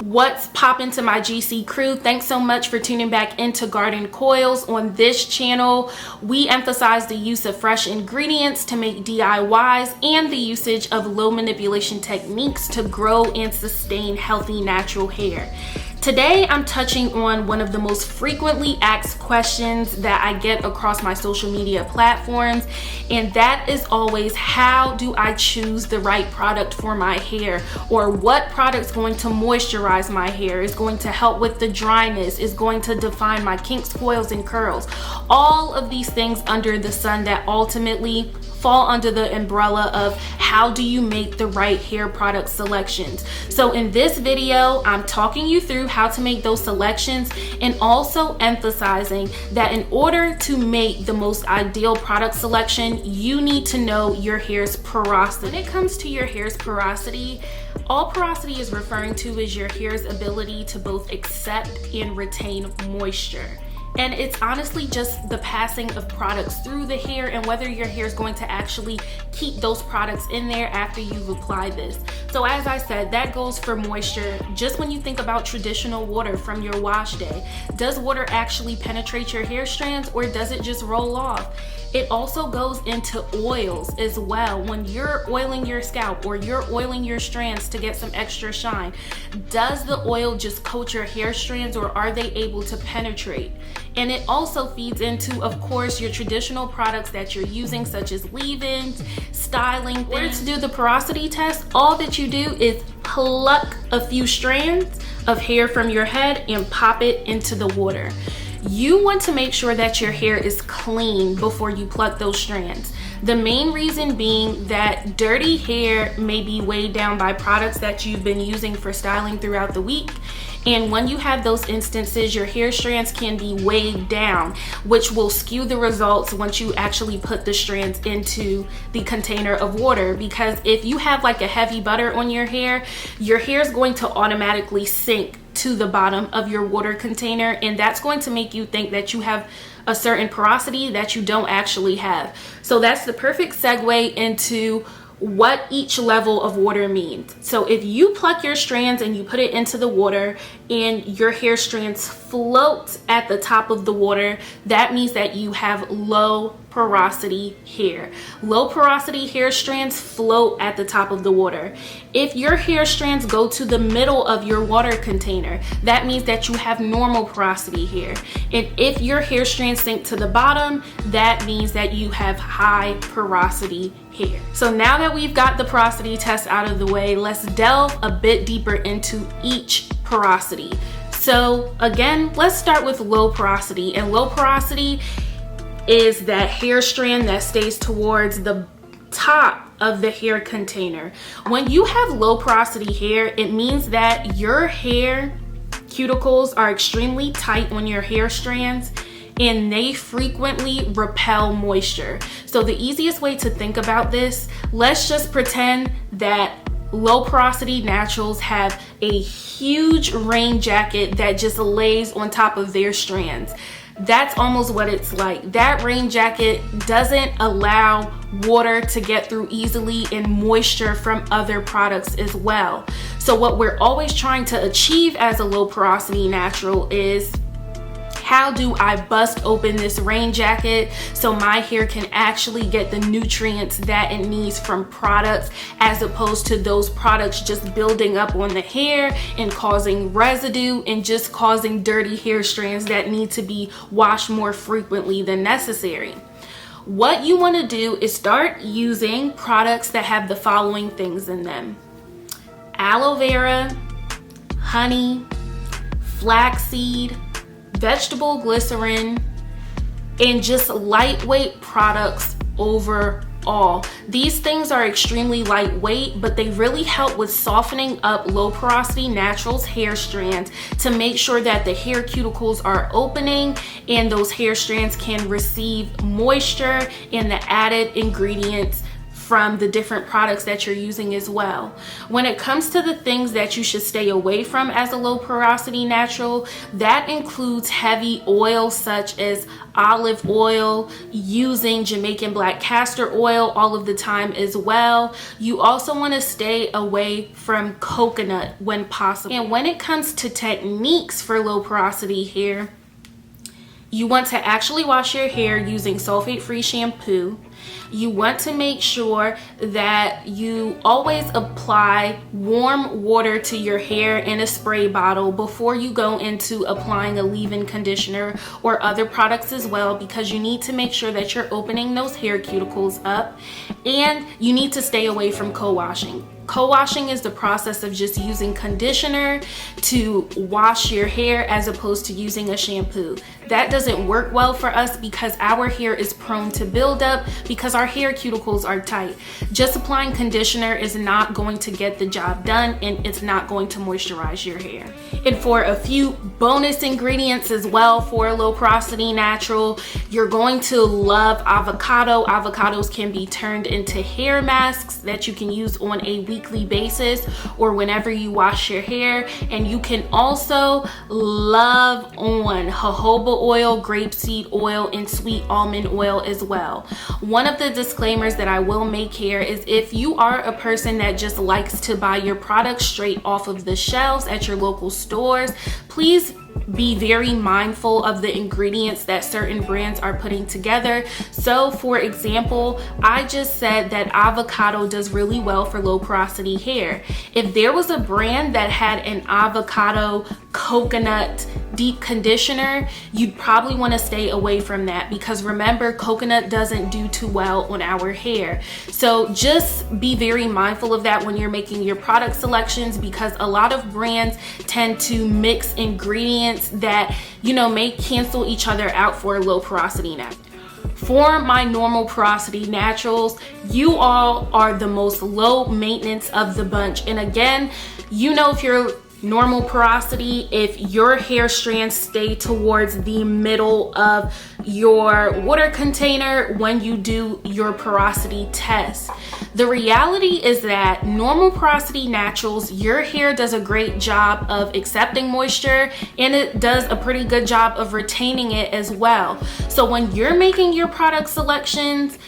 What's poppin' to my GC crew? Thanks so much for tuning back into Garden Coils. On this channel, we emphasize the use of fresh ingredients to make DIYs and the usage of low manipulation techniques to grow and sustain healthy natural hair. Today, I'm touching on one of the most frequently asked questions that I get across my social media platforms, and that is always, how do I choose the right product for my hair? Or what product's going to moisturize my hair, is going to help with the dryness, is going to define my kinks, coils, and curls? All of these things under the sun that ultimately fall under the umbrella of how do you make the right hair product selections. So in this video, I'm talking you through how to make those selections and also emphasizing that in order to make the most ideal product selection, you need to know your hair's porosity. When it comes to your hair's porosity, all porosity is referring to is your hair's ability to both accept and retain moisture. And it's honestly just the passing of products through the hair and whether your hair is going to actually keep those products in there after you've applied this. So as I said, that goes for moisture. Just when you think about traditional water from your wash day, does water actually penetrate your hair strands or does it just roll off? It also goes into oils as well. When you're oiling your scalp or you're oiling your strands to get some extra shine, does the oil just coat your hair strands or are they able to penetrate? And it also feeds into, of course, your traditional products that you're using, such as leave-ins, styling. In order to do the porosity test, all that you do is pluck a few strands of hair from your head and pop it into the water. You want to make sure that your hair is clean before you pluck those strands. The main reason being that dirty hair may be weighed down by products that you've been using for styling throughout the week. And when you have those instances, your hair strands can be weighed down, which will skew the results once you actually put the strands into the container of water. Because if you have like a heavy butter on your hair is going to automatically sink to the bottom of your water container, and that's going to make you think that you have a certain porosity that you don't actually have. So that's the perfect segue into what each level of water means. So if you pluck your strands and you put it into the water and your hair strands float at the top of the water, that means that you have low porosity hair. Low porosity hair strands float at the top of the water. If your hair strands go to the middle of your water container, that means that you have normal porosity hair. And if your hair strands sink to the bottom, that means that you have high porosity hair. So now that we've got the porosity test out of the way, let's delve a bit deeper into each porosity. So again, let's start with low porosity. And low porosity is that hair strand that stays towards the top of the hair container. When you have low porosity hair, it means that your hair cuticles are extremely tight on your hair strands and they frequently repel moisture. So the easiest way to think about this, let's just pretend that Low Porosity Naturals have a huge rain jacket that just lays on top of their strands. That's almost what it's like. That rain jacket doesn't allow water to get through easily and moisture from other products as well. So what we're always trying to achieve as a low porosity natural is, how do I bust open this rain jacket so my hair can actually get the nutrients that it needs from products, as opposed to those products just building up on the hair and causing residue and just causing dirty hair strands that need to be washed more frequently than necessary. What you want to do is start using products that have the following things in them: aloe vera, honey, flaxseed, vegetable glycerin, and just lightweight products overall. These things are extremely lightweight, but they really help with softening up Low Porosity Naturals hair strands to make sure that the hair cuticles are opening and those hair strands can receive moisture and the added ingredients from the different products that you're using as well. When it comes to the things that you should stay away from as a low porosity natural, that includes heavy oils such as olive oil, using Jamaican black castor oil all of the time as well. You also want to stay away from coconut when possible. And when it comes to techniques for low porosity hair, you want to actually wash your hair using sulfate-free shampoo. You want to make sure that you always apply warm water to your hair in a spray bottle before you go into applying a leave-in conditioner or other products as well, because you need to make sure that you're opening those hair cuticles up, and you need to stay away from co-washing. Co-washing is the process of just using conditioner to wash your hair as opposed to using a shampoo. That doesn't work well for us because our hair is prone to buildup because our hair cuticles are tight. Just applying conditioner is not going to get the job done, and it's not going to moisturize your hair. And for a few bonus ingredients as well for a low porosity natural, you're going to love avocado. Avocados can be turned into hair masks that you can use on a weekly basis or whenever you wash your hair. And you can also love on jojoba oil, grapeseed oil, and sweet almond oil as well. One of the disclaimers that I will make here is if you are a person that just likes to buy your products straight off of the shelves at your local stores, please be very mindful of the ingredients that certain brands are putting together. So for example, I just said that avocado does really well for low porosity hair. If there was a brand that had an avocado coconut deep conditioner, you'd probably want to stay away from that, because remember, coconut doesn't do too well on our hair. So just be very mindful of that when you're making your product selections, because a lot of brands tend to mix ingredients that, you know, may cancel each other out for a low porosity natural. For my normal porosity naturals, you all are the most low maintenance of the bunch. And again, you know, if you're normal porosity, if your hair strands stay towards the middle of your water container when you do your porosity test. The reality is that normal porosity naturals, your hair does a great job of accepting moisture, and it does a pretty good job of retaining it as well. So when you're making your product selections,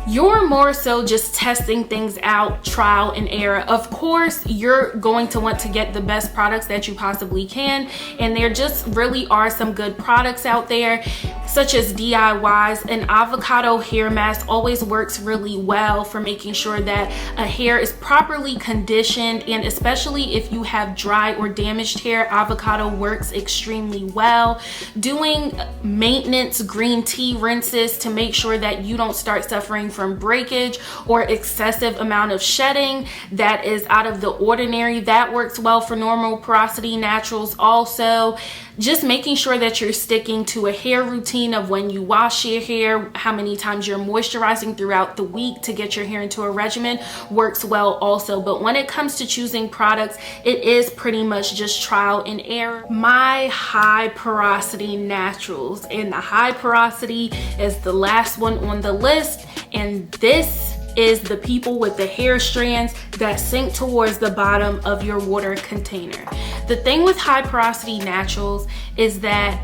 you're more so just testing things out, trial and error. Of course, you're going to want to get the best products that you possibly can, and there just really are some good products out there, such as DIYs. An avocado hair mask always works really well for making sure that a hair is properly conditioned, and especially if you have dry or damaged hair, avocado works extremely well. Doing maintenance green tea rinses to make sure that you don't start suffering from breakage or excessive amount of shedding that is out of the ordinary, that works well for normal porosity naturals. Also, just making sure that you're sticking to a hair routine of when you wash your hair, how many times you're moisturizing throughout the week to get your hair into a regimen works well also. But when it comes to choosing products, it is pretty much just trial and error. My high porosity naturals, and the high porosity is the last one on the list, and this is the people with the hair strands that sink towards the bottom of your water container. The thing with high porosity naturals is that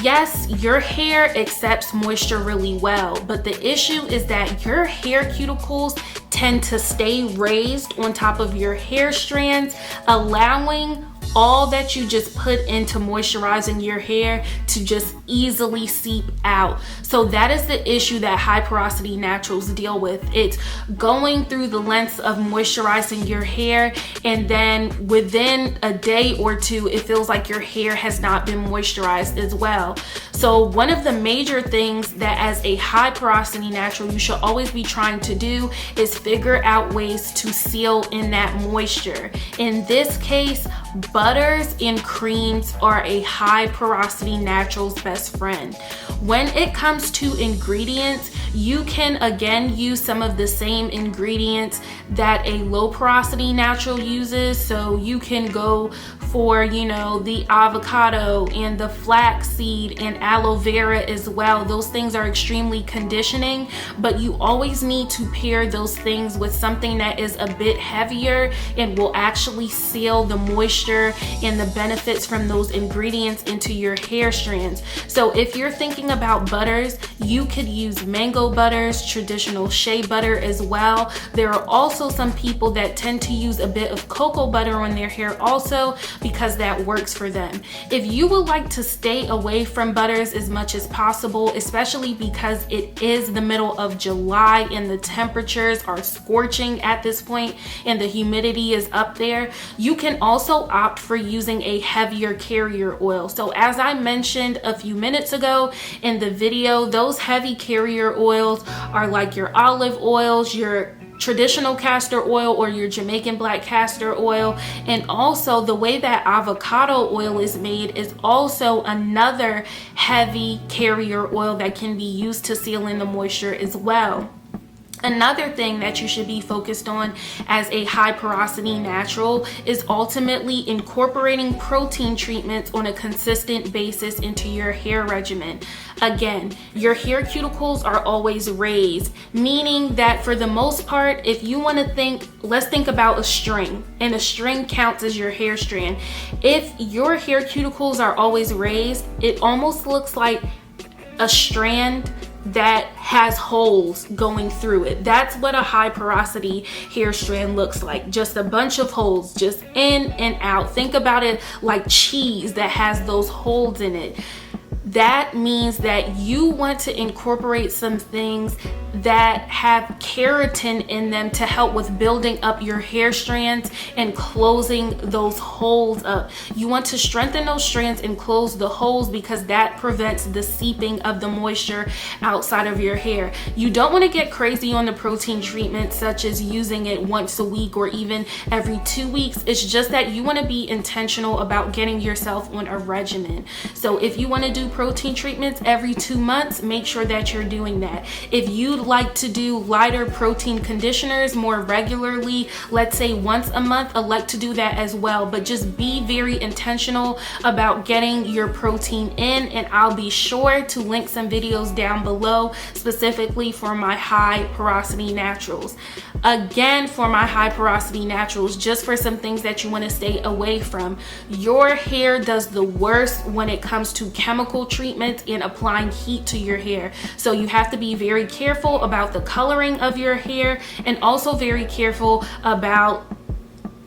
yes, your hair accepts moisture really well, but the issue is that your hair cuticles tend to stay raised on top of your hair strands, allowing all that you just put into moisturizing your hair to just easily seep out. So that is the issue that high porosity naturals deal with. It's going through the lengths of moisturizing your hair, and then within a day or two, it feels like your hair has not been moisturized as well. So one of the major things that as a high porosity natural you should always be trying to do is figure out ways to seal in that moisture. In this case, butters and creams are a high porosity natural's best friend. When it comes to ingredients, You can again use some of the same ingredients that a low porosity natural uses. So you can go for, you know, the avocado and the flaxseed and aloe vera as well. Those things are extremely conditioning, but you always need to pair those things with something that is a bit heavier and will actually seal the moisture and the benefits from those ingredients into your hair strands. So if you're thinking about butters, you could use mango butters, traditional shea butter as well. There are also some people that tend to use a bit of cocoa butter on their hair also, because that works for them. If you would like to stay away from butters as much as possible, especially because it is the middle of July and the temperatures are scorching at this point and the humidity is up there, you can also opt for using a heavier carrier oil. So as I mentioned a few minutes ago in the video, those heavy carrier oils are like your olive oils, your traditional castor oil, or your Jamaican black castor oil. And also the way that avocado oil is made is also another heavy carrier oil that can be used to seal in the moisture as well. Another thing that you should be focused on as a high porosity natural is ultimately incorporating protein treatments on a consistent basis into your hair regimen. Again, your hair cuticles are always raised, meaning that for the most part, if you want to think, let's think about a string, and a string counts as your hair strand. If your hair cuticles are always raised, it almost looks like a strand that has holes going through it. That's what a high porosity hair strand looks like. Just a bunch of holes, just in and out. Think about it like cheese that has those holes in it. That means that you want to incorporate some things that have keratin in them to help with building up your hair strands and closing those holes up. You want to strengthen those strands and close the holes because that prevents the seeping of the moisture outside of your hair. You don't want to get crazy on the protein treatment, such as using it once a week or even every 2 weeks. It's just that you want to be intentional about getting yourself on a regimen. So if you want to do protein treatments every 2 months, make sure that you're doing that. If you'd like to do lighter protein conditioners more regularly, let's say once a month, elect to do that as well. But just be very intentional about getting your protein in, and I'll be sure to link some videos down below specifically for my high porosity naturals. Again, for my high porosity naturals, just for some things that you want to stay away from, your hair does the worst when it comes to chemical treatment and applying heat to your hair. So you have to be very careful about the coloring of your hair, and also very careful about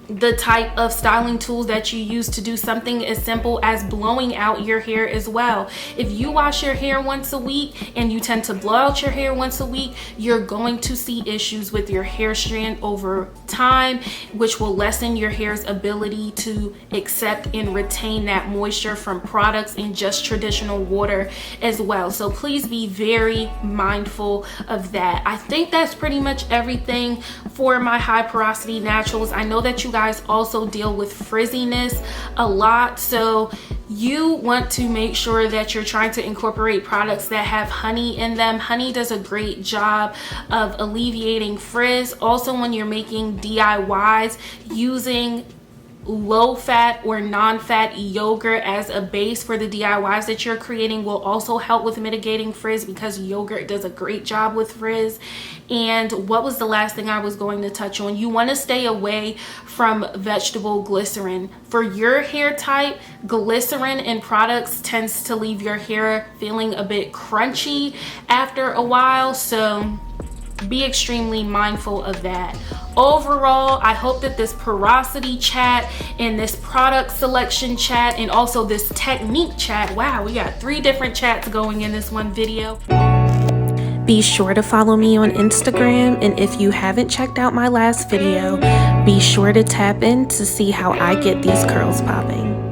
the type of styling tools that you use to do something as simple as blowing out your hair as well. If you wash your hair once a week and you tend to blow out your hair once a week, you're going to see issues with your hair strand over time, which will lessen your hair's ability to accept and retain that moisture from products and just traditional water as well. So please be very mindful of that. I think that's pretty much everything for my high porosity naturals. I know that you guys also deal with frizziness a lot, so you want to make sure that you're trying to incorporate products that have honey in them. Honey does a great job of alleviating frizz. Also, when you're making DIYs, using low fat or non-fat yogurt as a base for the DIYs that you're creating will also help with mitigating frizz, because yogurt does a great job with frizz. And what was the last thing I was going to touch on? You want to stay away from vegetable glycerin. For your hair type, glycerin in products tends to leave your hair feeling a bit crunchy after a while, so be extremely mindful of that. Overall, I hope that this porosity chat and this product selection chat and also this technique chat, wow, we got 3 different chats going in this one video. Be sure to follow me on Instagram, and if you haven't checked out my last video, be sure to tap in to see how I get these curls popping.